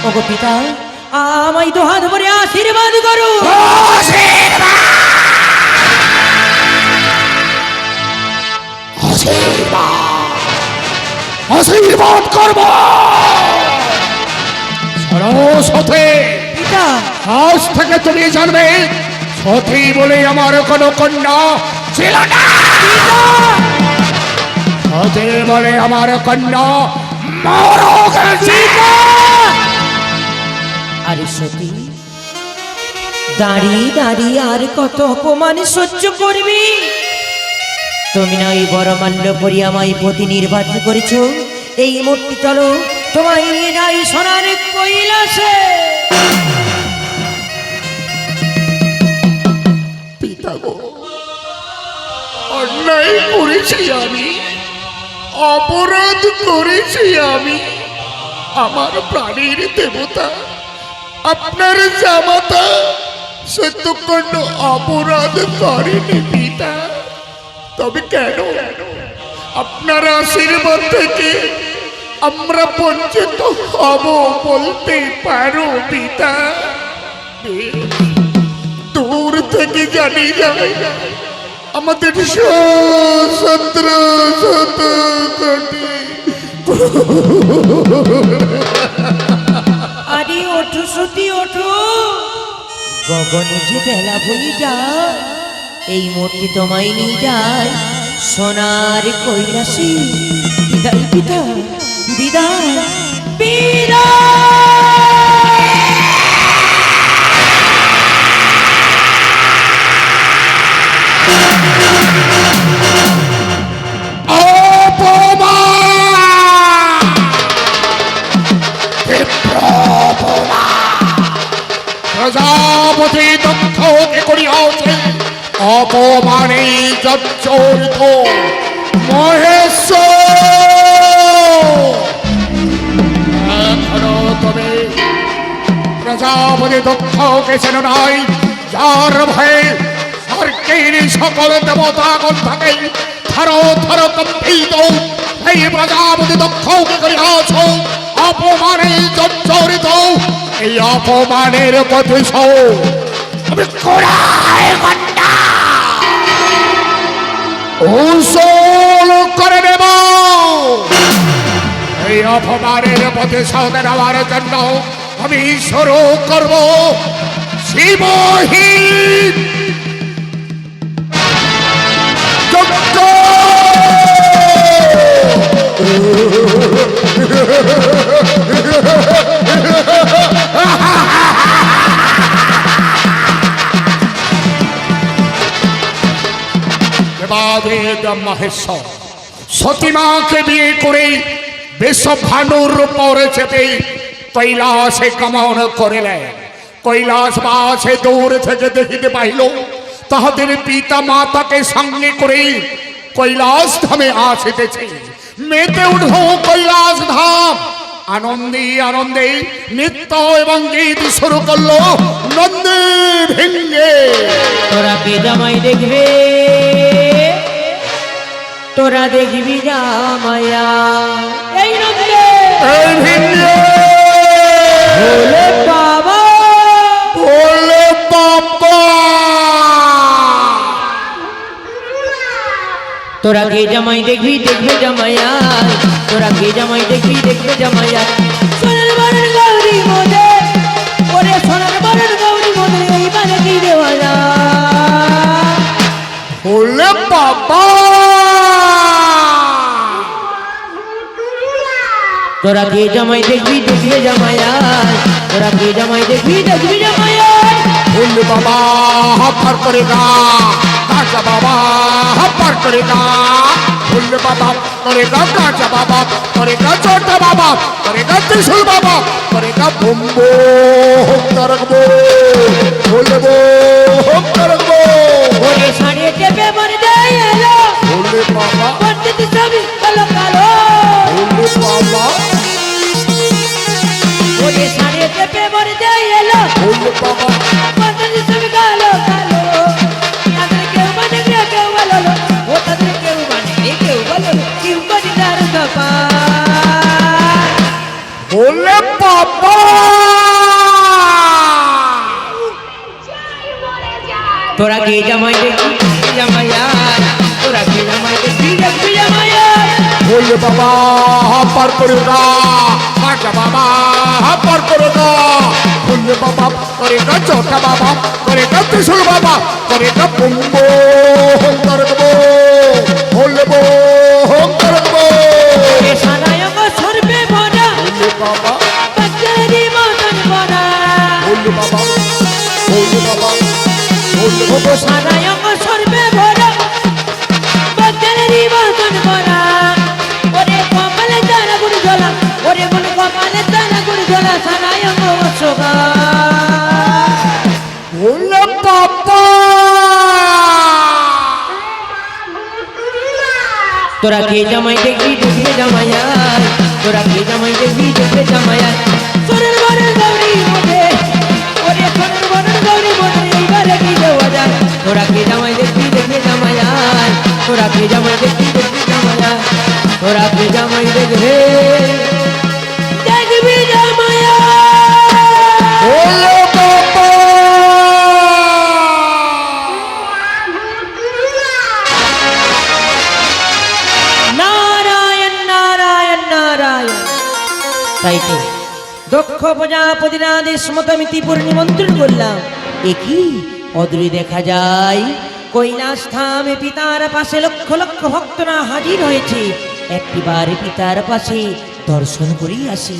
ওগো পিতা, আমায় তো হাত ভরে আশীর্বাদ করো। আশীর্বাদ করব। সরস্বতী পিতা, আজ থেকে তুমি জানবে সতী বলে আমার কোনো কন্যা ছিল না। সতী বলে আমার কন্যা মারা গেছে। আরে সতী, দাঁড়িয়ে দাঁড়িয়ে আর কত অপমান সহ্য করবি? তুমি না ওই বড় মান্য পরি আমায় পতি নির্বাচন করেছ। এই মূর্তি চলো, তোমায় নিয়ে যাই সোনার কৈলাসে। পিতা গো, অন্যায় করেছি আমি, অপরাধ করেছি আমি। আমার প্রাণীর দেবতা আপনার জামাতা সে তো কোনো অপরাধ করেনি পিতা। তবে কেন আপনার আশীর্বাদ থেকে আমরা বঞ্চিত হব বলতে পারো পিতা? দূর থেকে জানি যায় আমাদের শত্রু আরে ওঠো সতী, ওঠো। গগনে যে বেলা বই যায়, এই মূর্তি তোমায় নিয়ে যায় সোনার কৈলাসে। বিদায় পিতা, বিদায়, বিদায়। প্রজাপতি দক্ষকে করিয়াছে অপমানে জর্জরিত মহেশ্বর। এখনো তবে প্রজাপতি দক্ষকে যেন নাই, যার ভয়ে স্বর্গের সকল দেবতাগণ থাকে থর থর কম্পিত। এই প্রজাপতি দক্ষকে করিয়াছ অপমানে জর্জরিত। এই অপমানের প্রতিশোধ আমি কোড়ায় ঘন্টা উসল করে নেব। এই অপমানের প্রতিশোধ নেওয়ার জন্য আমি শুরু করব শিবহীন যজ্ঞ। মহেশ্বর সতীমাকে বিয়ে করে বিশ্বভানুর পরে চেপে কৈলাসে গমন করিলেন। কৈলাসবাসে দূর থেকে দেখিতে পাইল তাহাদের পিতা মাতাকে সঙ্গে করে কৈলাস ধামে আসিতেছে। মেতে উঠল কৈলাস ধাম। আনন্দে আনন্দে নৃত্য এবং গীত শুরু করলো নন্দী ভিঙ্গে। তোরা কে জামাই দেখবে, তোরা দেখবি জামাইয়া। এই নন্দে, এই ভিঙ্গে বলে বাবা, বলে বাবা। তোরা কে জামাই দেখবি, দেখবে জামাইয়া। তোরা কে জামাই দেখবি, দেখবে জামাইয়া। সোনার বাড়ির গৌরী মোদে, ওরে সোনার বাড়ির গৌরী মোদে, এইবারে কি দেওয়া যায়? বলে বাবা। তোরা কে জামাই দেখবি, দেখবে জামাইয়া। তোরা কে জামাই দেখবি, দেখবি জামাইয়া। বলে বাবা হাফার করে গা কাঁচা বাবা হাফার করে গা। বললে বাবা করেগা কাঁচা বাবা, করেগা ছোটা বাবা, করেগা ত্রিশূল বাবা, করেগা বম্বো হোক্তা রাখবো, বলবো হোক্তা রাখবো। ওরে সাড়িয়ে চেপে মরে যায় এলো, বললে বাবা পণ্ডিত সবই কালো কালো। বললে বাবা ওরে সাড়িয়ে চেপে মরে যায় এলো, বললে বাবা পণ্ডিত সবই কালো কালো। তাদের কেউ মানে কেউ বলো, ও তাদের কেউ মানে কেউ বলো, কেউ মানে তার সপা। বললে বাবা। তোরা কে জামাই দেখবি দেখবি জামাই আয় তোরা কে জামাই দেখবি দেখবি জামাই আয় বললে বাবা পার করে গা কাঁচা বাবা পার করে গা বললে বাবা করে গা চটা বাবা করে গা ত্রিশুল বাবা করে গা পুম্ব হোম করে দেবো বললে বো হোম করে দেবো এ সানায়ক সর্বে ভরা বললে বাবা বাচ্চারি মতন ভরা বললে বাবা বললে বাবা বললে ও বাবা সানায়ক সর্বে ভরা বাচ্চারি মতন ভরা ওরে কপালে তারা গুড় ঝোলা ওরে মন কপালে তারা গুড় ঝোলা সানায়ক অশোকা বললে বাবা তোরা কে জামাই দেখবি দেখবে জামাই আয় তোরা কে জামাই দেখবি দেখবে জামাই আয় সোনার বনের গৌরী মধ্যে ওরে সোনার বনের গৌরী মধ্যে এইবারে কি দেওয়া যায় তোরা কে জামাই দেখবি দেখবে জামাই আয় তোরা কে জামাই দেখবি দেখবে জামাই আয় তোরা কে জামাই দেখবে দেখবি জামাই আয় বললে বাবা নারায়ণ নারায়ণ নারায়ণ তাই তো দক্ষ প্রজাপতির আদেশ মতো আমি ত্রিপুর নিমন্ত্রণ করলাম একই অদূরে দেখা যায় কৈলাস ধামে পিতার পাশে লক্ষ লক্ষ ভক্তরা হাজির হয়েছে একটিবার পিতার পাশে দর্শন করেই আসি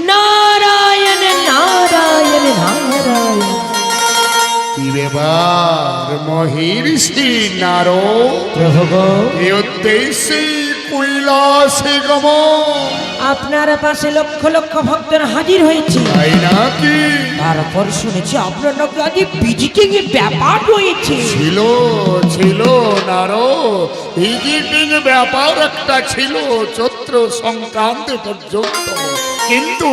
নারায়ণ নারায়ণ নারায়ণ কি ব্যাপার মহিষী নারো প্রভু গো, এই উদ্দেশ্যে কৈলাসে গমন আপনার পাশে লক্ষ লক্ষ ভক্তরা হাজির হয়েছে তাই নাকি তারপর শুনেছি আপনার নাকি আজ ভিজিটিং এর ব্যাপার রয়েছে ছিল ছিল নারো ভিজিটিং ব্যাপার একটা ছিল চৈত্র সংক্রান্তি পর্যন্ত কিন্তু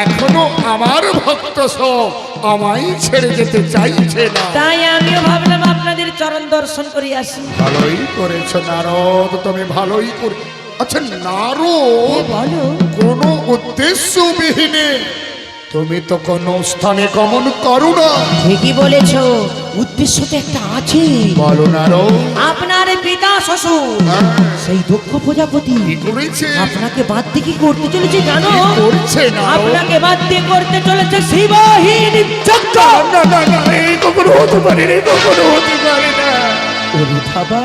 এখনো আমার ভক্ত সব আমায় ছেড়ে যেতে চাইছে না তাই আমিও ভাবলাম আপনাদের চরণ দর্শন করে আসি ভালোই করেছ নারদ তুমি ভালোই করে আচ্ছা নারদ বলো কোনো উদ্দেশ্য বিহীনে তুমি তো কোনো স্থানে গমন করো না ঠিকই বলেছ উদ্দেশ্য তো একটা আছে বলো নারদ আপনার পিতা শ্বশুর সেই দক্ষ প্রজাপতি কি করেছে আপনাকে বাদ দিয়ে কি করতে চলেছে জানো কি করছে নারদ আপনাকে বাদ দিয়ে করতে চলেছে শিবহীন যজ্ঞ না না না এই কখনো হতে পারে রে কখনো হতে পারে না ওরে বাবা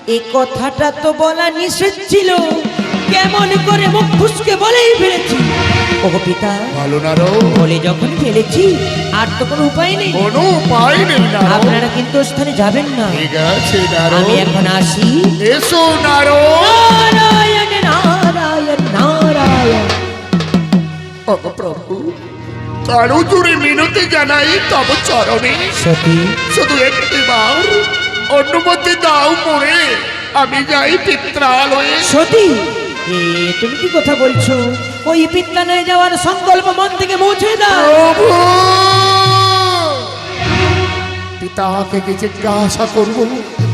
এই কথাটা তো বলা নিষেধ ছিল কেমন করে মুখ ফুসকে বলেই ফেলেছি ওগো পিতা ভালো নারদ বলে যখন ফেলেছি আর তো কোনো উপায় নেই কোনো উপায় নেই নারদ আপনারা কিন্তু ওই স্থানে যাবেন না ঠিক আছে নারদ আমি এখন আসি এসো নারদ নারায়ণ নারায়ণ নারায়ণ ওগো প্রভু কারো জুড়ে মিনতি জানাই তব চরণে সতী শুধু একটিবার অনুমতি দাও মোরে আমি যাই পিত্রালয়ে সতী এ তুমি কি কথা বলছো ওই পিত্রালয়ে যাওয়ার সংকল্প মন থেকে মুছে দাও প্রভু পিতাকে কি জিজ্ঞাসা করবো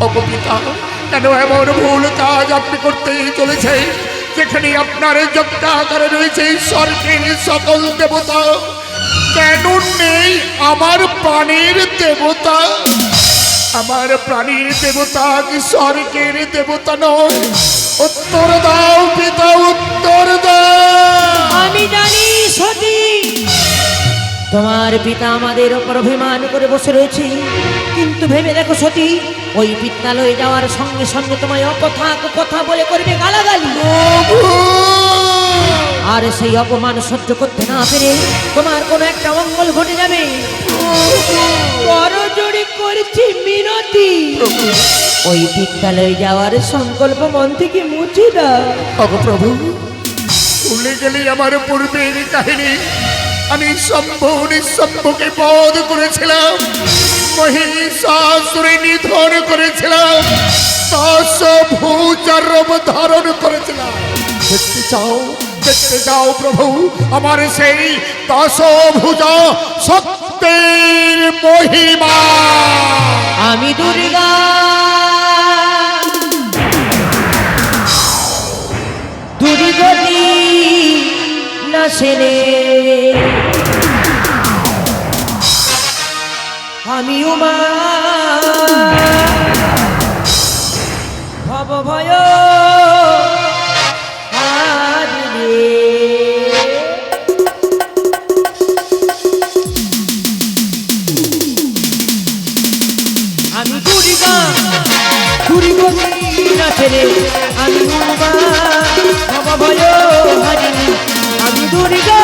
অপপিতা কেন এমন ভুল কাজ আপনি করতে চলেছে যেখানে আপনার যজ্ঞাকারে রয়েছে স্বর্গের সকল দেবতা কেন নেই আমার প্রাণের দেবতা আমার প্রাণীর দেবতা কি স্বর্গের দেবতা নয় উত্তর দাও পিতা উত্তর দাও আমি জানি সতী তোমার পিতা আমাদের ওপর অভিমান করে বসে রয়েছে কিন্তু ভেবে দেখো সতী ওই বিদ্যালয়ে যাওয়ার সঙ্গে সঙ্গে তোমায় অকথা কথা বলে করবে গালাগালি আর সেই অপমান সহ্য করতে না পেরে তোমার কোনো একটা মঙ্গল ঘটে যাবে করজোড়ি করছি মিনতি ওই বিদ্যালয়ে যাওয়ার সংকল্প মন থেকে মুছে দাও প্রভু ভুলে গেলে আমার পূর্বের কাহিনী আমি শম্ভু নিঃশম্ভুকে বধ করেছিলাম মহিষাসুরে নিধন করেছিলাম 10 ভুজার রূপ ধারণ করেছিলাম দেখতে চাও প্রভু আমার সেই 10 ভুজা শক্তির মহিমা আমি দুর্গা দুর্গতি না সেনে আমি উমা রে আমি উমা বাবা ভয় হারিনি আমি দুর্গা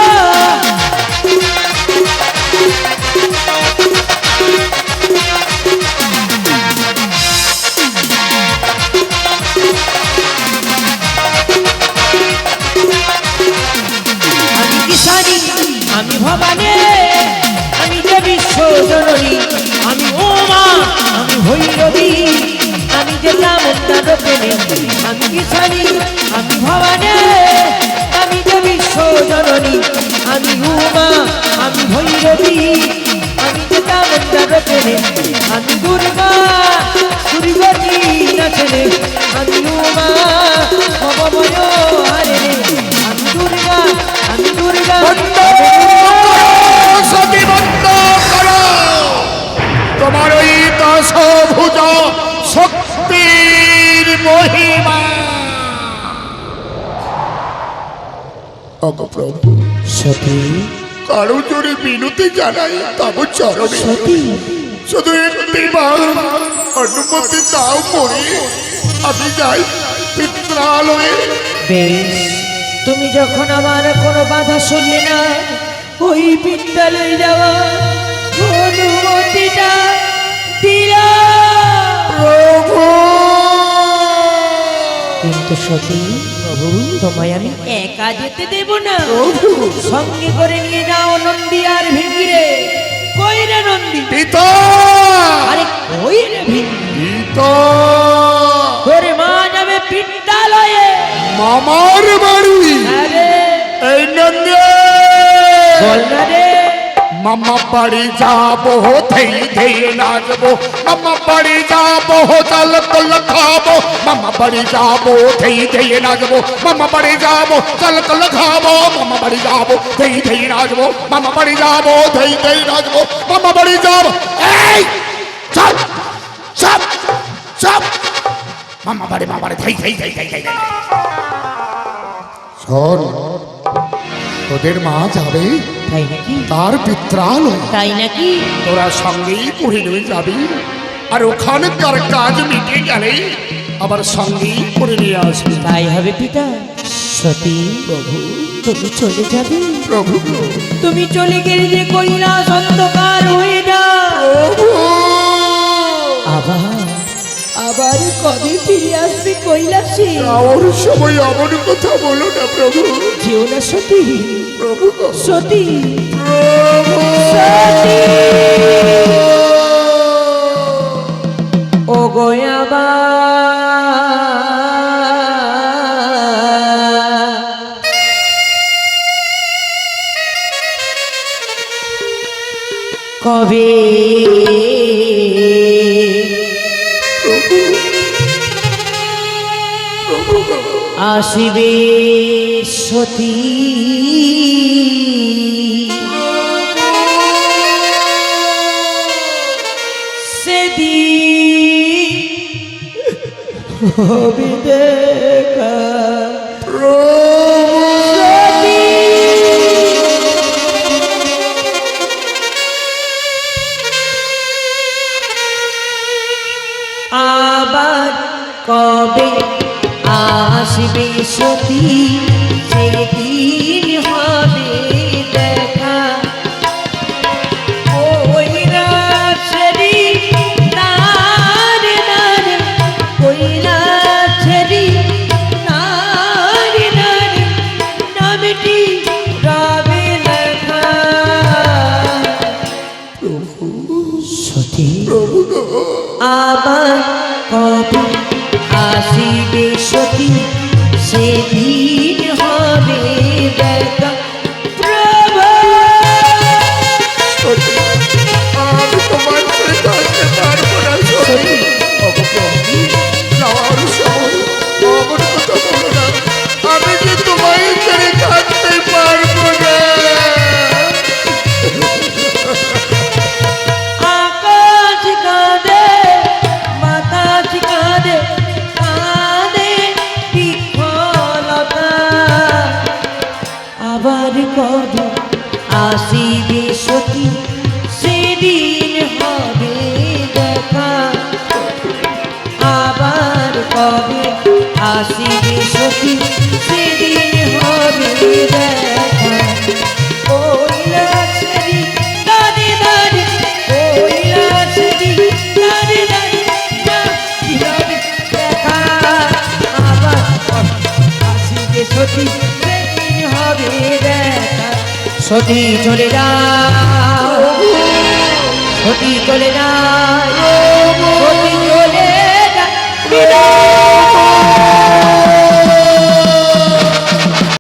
আমি কিষানি আমি ভবানী আমি যে বিশ্ব জননী আমি উমা আমি ভৈরবী আমি যে চামুন্ডার প্রেমী আমি কিষানি আমি ভবানী আমি যে বিশ্ব জননী আমি উমা আমি ভৈরবী আমি যে চামুন্ডার প্রেমী আমি দুর্গা দুর্গতি নাচনে আমি উমা ভবময় হারে আমি দুর্গা আমি দুর্গা বন্ধ সতী বন্ধ করো তোমার ওই দশভুজ শক্তির মহিমা অগপ্রভু সতী কারো জোরে বিনতি জানাই তব চরণে সতী শুধু একটিবার অনুমতি দাও পড়ে আমি যাই পিত্রালয়ে। বেশ তুমি যখন আমার কোনো বাধা শুনলে না ওই বিদ্যালয়ে যাওয়া অনুমতিটা দিলা প্রভু কিন্তু সতী প্রভু তোমায় আমি একা যেতে দেব না প্রভু সঙ্গে করে নিয়ে যাও নন্দী আর ভিঙ্গিরে কই রে নন্দী পিতা আরে কই রে ভিঙ্গি পিতা তোর মা যাবে বিদ্যালয়ে মামার বাড়ি আরে এই নন্দী বল না রে মামা বাড়ি যাবো ধেই ধেই নাচবো মামা বাড়ি যাবো চাল কল খাবো মামা বাড়ি যাবো ধেই ধেই নাচবো মামা বাড়ি যাবো চাল কল খাবো মামা বাড়ি যাবো ধেই ধেই নাচবো মামা বাড়ি যাবো ধেই ধেই নাচবো মামা বাড়ি যাবো এই চল চল চল মামা বাড়ি ধেই ধেই ধেই ধেই ধেই শোন তোদের মা যাবে তাই নাকি তার পিত্রালয় তাই নাকি তোরা সঙ্গেই পড়ে নিয়ে যাবি আর ওখানকার কাজ মিটে গেলে আবার সঙ্গেই পড়ে নিয়ে আসবি। তাই হবে পিতা সতী প্রভু তুমি চলে যাবে প্রভু তুমি চলে গেলে যে কৈলাস অন্ধকার হয়ে না আবার আবার কবে ফিরে আসবে কৈলাসে আমার সময় এমন কথা বলো না প্রভু যেও না সতী প্রভু সতী প্রভু সতী ও গোয়াবা কবে আসিবে সতী সেদিন হবে দেখা সতী আবার কবে আসবে সতী সেদিন হবে দেখা ওই রাছেরি নারে নারে ওই রাছেরি নারে নারে নামটি রবে লেখা সতী আবার কবে আসিবে সতী সেদিন হবে দেখা প্রভু আমি তোমার ছেড়ে থাকতে পারবো না সত্যি যাওয়ার সময় আমার কথা বলো না আমি যে তোমায় ছেড়ে থাকতে পারবো না আকাশ কাঁদে বাতাস কাঁদে কাঁদে বিফলতা আবার কবে আসিবে সতী সেদিন হবে দেখা আবার কবে আসিবে সখী সেদিন হবে দেখা কৈলাসেরি দাঁড়ে দাঁড়ে কৈলাসেরি দাঁড়ে দাঁড়ে দেখা আবার আসিবে সখী সেদিন হবে দেখা সতী চলে যায় সতী চলে যায় সতী চলে যায় বিদায়